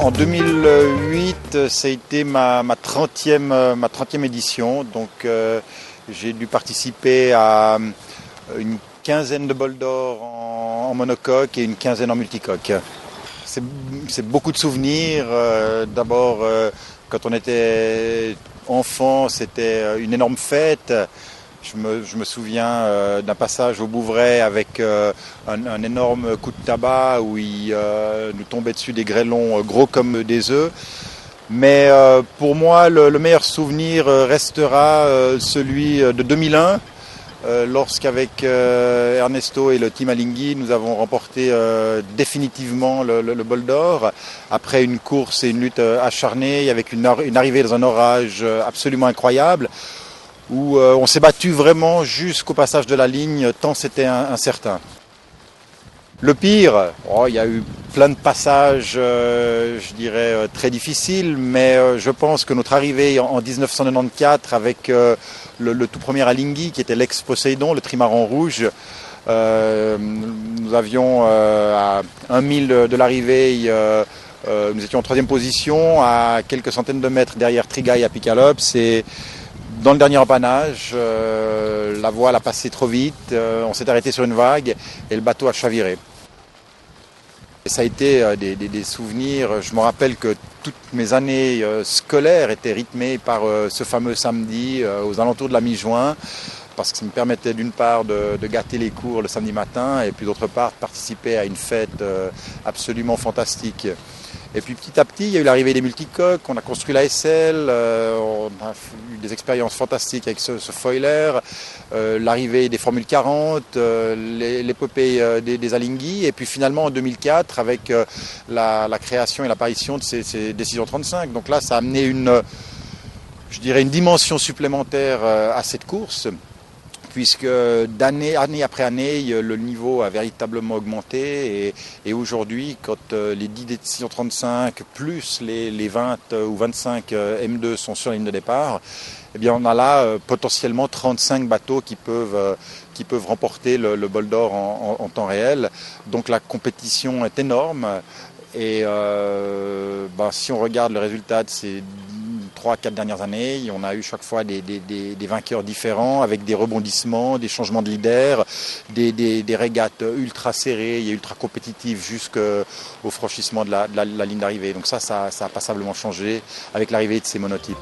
En 2008, ça a été ma 30e édition. Donc, j'ai dû participer à une quinzaine de bols d'or en monocoque et une quinzaine en multicoque. C'est beaucoup de souvenirs. D'abord, quand on était enfant, c'était une énorme fête. Je me souviens d'un passage au Bouvray avec un énorme coup de tabac où il nous tombait dessus des grêlons gros comme des œufs. Mais pour moi, le meilleur souvenir restera celui de 2001, lorsqu'avec Ernesto et le team Alinghi, nous avons remporté définitivement le bol d'or après une course et une lutte acharnée avec une arrivée dans un orage absolument incroyable, où on s'est battu vraiment jusqu'au passage de la ligne, tant c'était incertain. Le pire, il y a eu plein de passages, je dirais, très difficiles, mais je pense que notre arrivée en 1994 avec le tout premier Alinghi, qui était l'ex-Poséidon, le trimaran rouge, nous avions à 1 mille de l'arrivée, nous étions en 3e position, à quelques centaines de mètres derrière Trigay à Picalops. Dans le dernier empannage, la voile a passé trop vite, on s'est arrêté sur une vague et le bateau a chaviré. Et ça a été des souvenirs. Je me rappelle que toutes mes années scolaires étaient rythmées par ce fameux samedi aux alentours de la mi-juin, parce que ça me permettait d'une part de gâter les cours le samedi matin et puis d'autre part de participer à une fête absolument fantastique. Et puis petit à petit, il y a eu l'arrivée des multicoques, on a construit la SL, on a eu des expériences fantastiques avec ce foiler, l'arrivée des Formule 40, l'épopée des Alinghi, et puis finalement en 2004 avec la création et l'apparition de ces décisions 35. Donc là, ça a amené une dimension supplémentaire à cette course, puisque année après année, le niveau a véritablement augmenté. Et aujourd'hui, quand les 10 décisions 35 plus les 20 ou 25 M2 sont sur la ligne de départ, eh bien on a là potentiellement 35 bateaux qui peuvent remporter le bol d'or en temps réel. Donc la compétition est énorme. Et si on regarde le résultat de ces 3-4 dernières années, on a eu chaque fois des vainqueurs différents avec des rebondissements, des changements de leader, des régates ultra serrées et ultra compétitives jusqu'au franchissement de la ligne d'arrivée. Donc ça a passablement changé avec l'arrivée de ces monotypes.